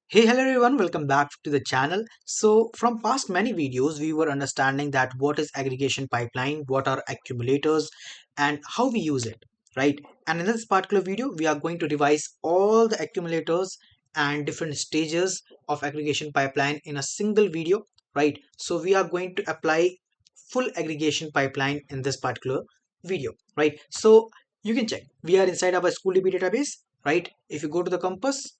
Hey, hello everyone, welcome back to the channel. So from past many videos, we were understanding that what is aggregation pipeline, what are accumulators and how we use it, right? And in this particular video, we are going to revise all the accumulators and different stages of aggregation pipeline in a single video, right? So we are going to apply full aggregation pipeline in this particular video, right? So you can check, we are inside our SchoolDB database, right? If you go to the compass,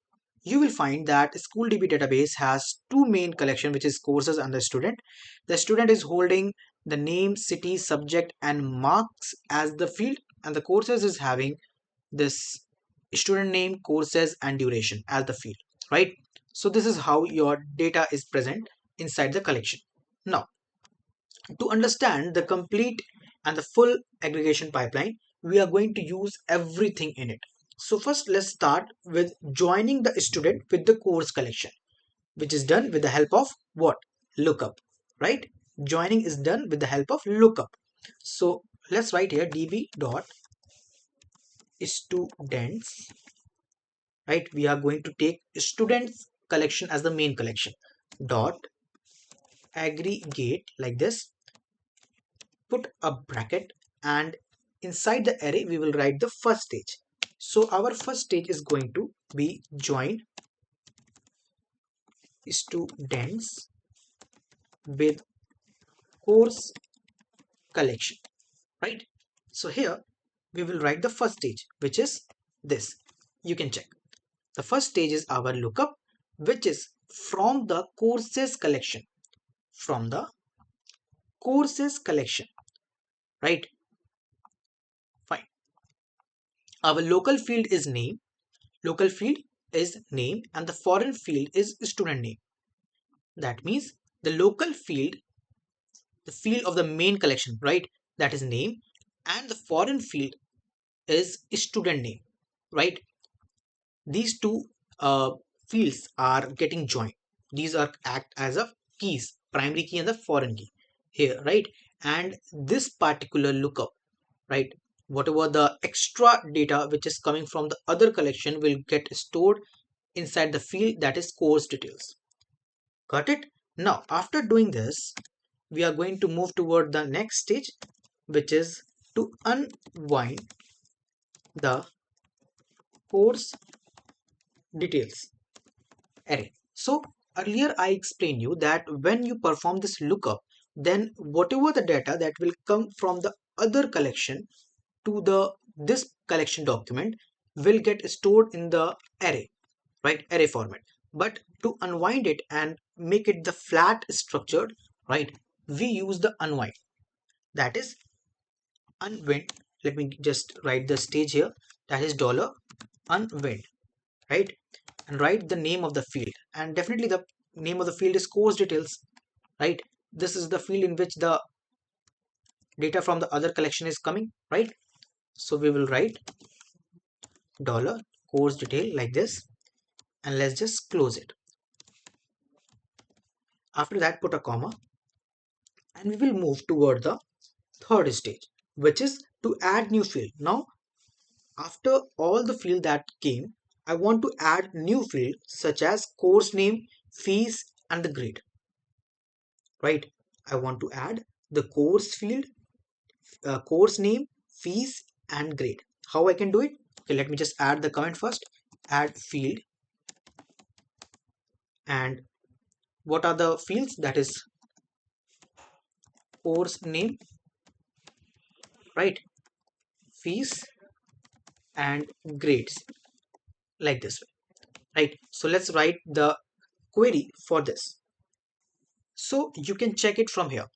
you will find that SchoolDB database has two main collection, which is courses and the student. The student is holding the name, city, subject and marks as the field, and the courses is having this student name, courses and duration as the field, right? So this is how your data is present inside the collection. Now, to understand the complete and the full aggregation pipeline, we are going to use everything in it. So first, let's start with joining the student with the course collection, which is done with the help of what? Lookup, right? Joining is done with the help of lookup. So let's write here db dot students, right? We are going to take students collection as the main collection, dot aggregate like this, put a bracket, and inside the array we will write the first stage. So our first stage is going to be join students with course collection, right? So here we will write the first stage, which is this. You can check, the first stage is our lookup, which is from the courses collection, from the courses collection, right? Fine. Our local field is name, local field is name, and the foreign field is student name. That means the local field, the field of the main collection, right, that is name, and the foreign field is student name, right? These two fields are getting joined. These are act as a keys, primary key and the foreign key here, right? And this particular lookup, right, whatever the extra data which is coming from the other collection will get stored inside the field that is course details. Got it? Now, after doing this, we are going to move toward the next stage, which is to unwind the course details array. So earlier I explained you that when you perform this lookup, then whatever the data that will come from the other collection to the this collection document will get stored in the array, right? Array format. But to unwind it and make it the flat structured, right, we use the unwind, that is unwind. Let me just write the stage here, that is dollar unwind, right? And write the name of the field, and definitely the name of the field is course details, right? This is the field in which the data from the other collection is coming, right? So we will write dollar course detail like this, and let's just close it. After that, put a comma, and we will move toward the third stage, which is to add new field. Now, after all the field that came, I want to add new field such as course name, fees and the grade, right? I want to add the course field, course name, fees and grade. How I can do it? Okay, let me just add the comment first. Add field, and what are the fields? That is course name, right? Fees and grades, like this way, right? So let's write the query for this. So you can check it from here.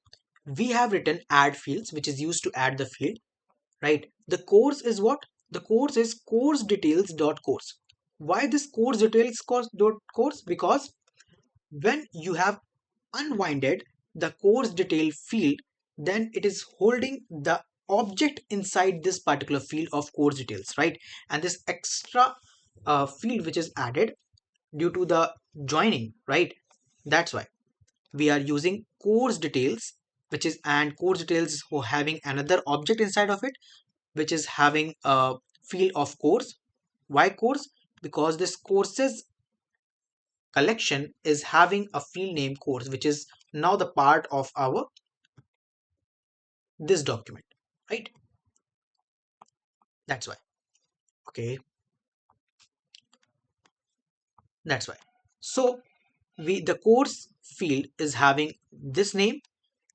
We have written add fields, which is used to add the field, right? The course is what? The course is course details dot course. Why this course details course dot course? Because when you have unwinded the course detail field, then it is holding the object inside this particular field of course details, right? And this extra field which is added due to the joining, right? That's why we are using course details, which is, and course details for having another object inside of it, which is having a field of course. Why course? Because this courses collection is having a field name course, which is now the part of our this document, right? That's why. Okay, that's why. So the course field is having this name.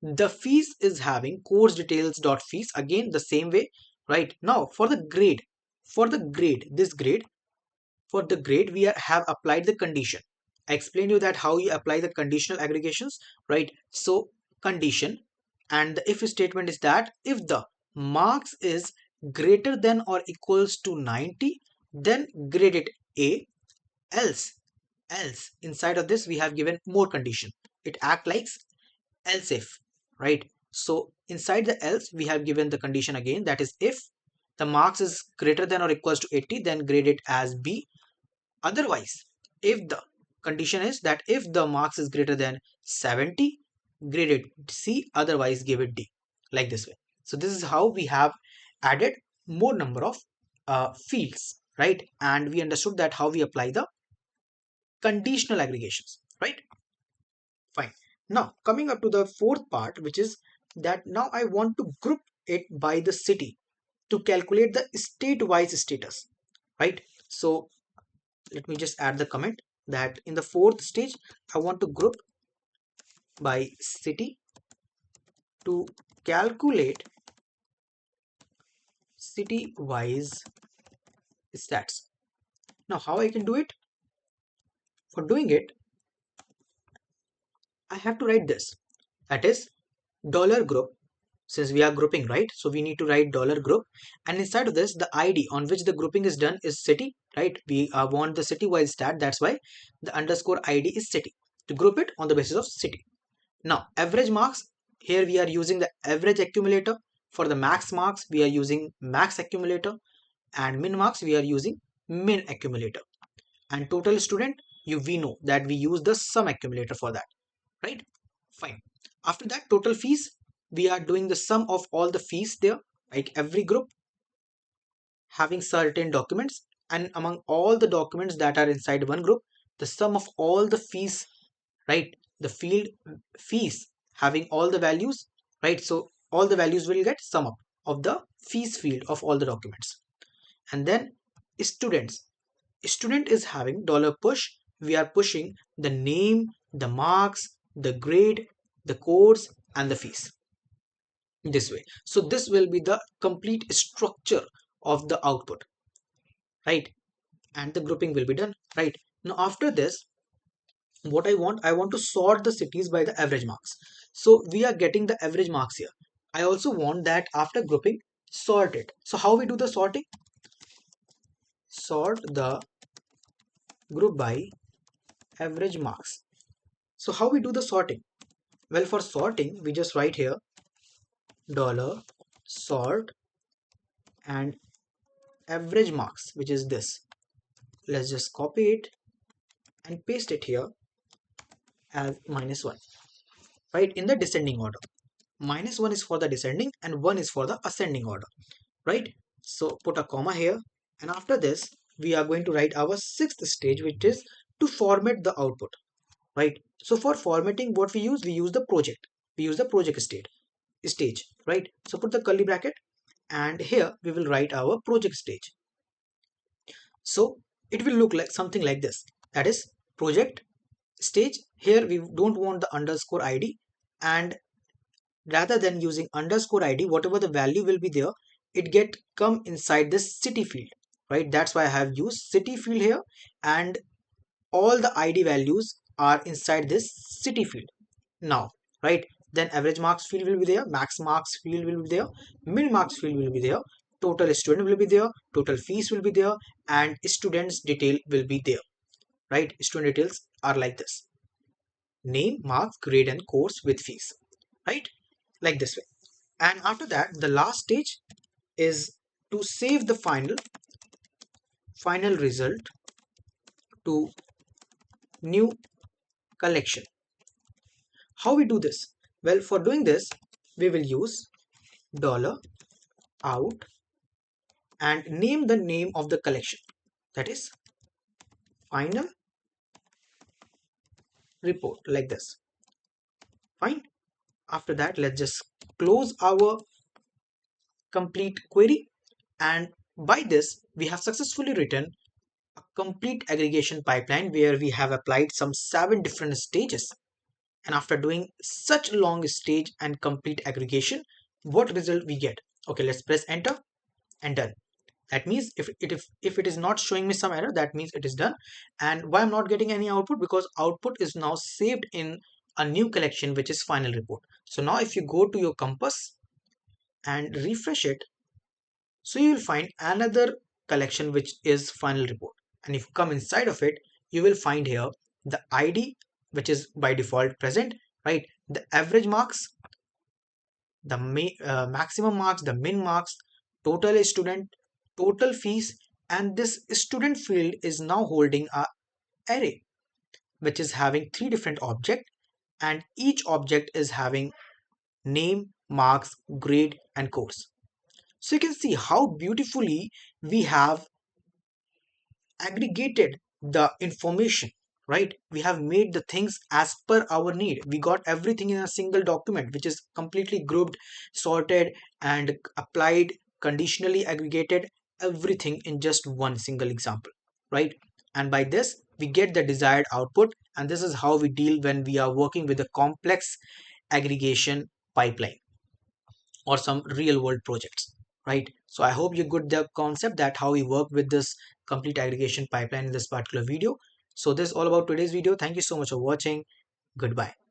The fees is having course details dot fees, again the same way. Right now for the grade, this grade, for the grade we have applied the condition. I explained you that how you apply the conditional aggregations, right? So condition, and the if statement is that if the marks is greater than or equals to 90, then grade it A. Else else inside of this we have given more condition. It act like else if, right? So inside the else we have given the condition again, that is if the marks is greater than or equals to 80, then grade it as B. Otherwise, if the condition is that if the marks is greater than 70, grade it C, otherwise give it D, like this way. So this is how we have added more number of fields, right? And we understood that how we apply the conditional aggregations, right? Fine. Now coming up to the fourth part, which is that now I want to group it by the city to calculate the state-wise status, right? So let me just add the comment that in the fourth stage I want to group by city to calculate city-wise stats. Now how I can do it? For doing it, I have to write this, that is dollar group. Since we are grouping, right, so we need to write dollar group, and inside of this the id on which the grouping is done is city, right? We want the city wise stat, that's why the underscore id is city, to group it on the basis of city. Now average marks, here we are using the average accumulator. For the max marks we are using max accumulator, and min marks we are using min accumulator, and total student, we know that we use the sum accumulator for that, right? Fine. After that, total fees, we are doing the sum of all the fees there, like every group having certain documents, and among all the documents that are inside one group, the sum of all the fees, right? The field fees having all the values, right? So all the values will get sum up of the fees field of all the documents. And then students, student is having dollar push. We are pushing the name, the marks, the grade, the course, and the fees this way. So this will be the complete structure of the output, right? And the grouping will be done, right? Now after this, what I want to sort the cities by the average marks. So we are getting the average marks here. I also want that after grouping, sort it. So how we do the sorting? Sort the group by average marks. So how we do the sorting? Well, for sorting, we just write here dollar sort and average marks, which is this. Let's just copy it and paste it here as -1, right? In the descending order. -1 is for the descending and 1 is for the ascending order, right? So put a comma here, and after this, we are going to write our sixth stage, which is to format the output, right? So for formatting, what we use? We use the project. We use the project stage, right? So put the curly bracket, and here we will write our project stage. So it will look like something like this, that is project stage. Here we don't want the underscore id, and rather than using underscore id, whatever the value will be there, it get come inside this city field, right? That's why I have used city field here, and all the id values are inside this city field now, right? Then average marks field will be there, max marks field will be there, min marks field will be there, total student will be there, total fees will be there, and students detail will be there, right? Student details are like this: name, marks, grade, and course with fees, right? Like this way. And after that, the last stage is to save the final result to new collection. How we do this? Well, for doing this, we will use dollar out and name the name of the collection, that is final report like this. Fine. After that, let's just close our complete query, and by this we have successfully written a complete aggregation pipeline where we have applied some 7 different stages. And after doing such long stage and complete aggregation, what result we get? Okay, let's press enter and done. That means if it is not showing me some error, that means it is done. And why I'm not getting any output? Because output is now saved in a new collection, which is final report. So now if you go to your compass and refresh it, so you will find another collection which is final report. And if you come inside of it, you will find here the ID, which is by default present, right? The average marks, the maximum marks, the min marks, total student, total fees, and this student field is now holding a array which is having 3 different objects, and each object is having name, marks, grade, and course. So you can see how beautifully we have aggregated the information, right? We have made the things as per our need. We got everything in a single document which is completely grouped, sorted, and applied, conditionally aggregated, everything in just one single example, right? And by this we get the desired output, and this is how we deal when we are working with a complex aggregation pipeline or some real world projects, right? So I hope you get the concept that how we work with this complete aggregation pipeline in this particular video. So this is all about today's video. Thank you so much for watching. Goodbye.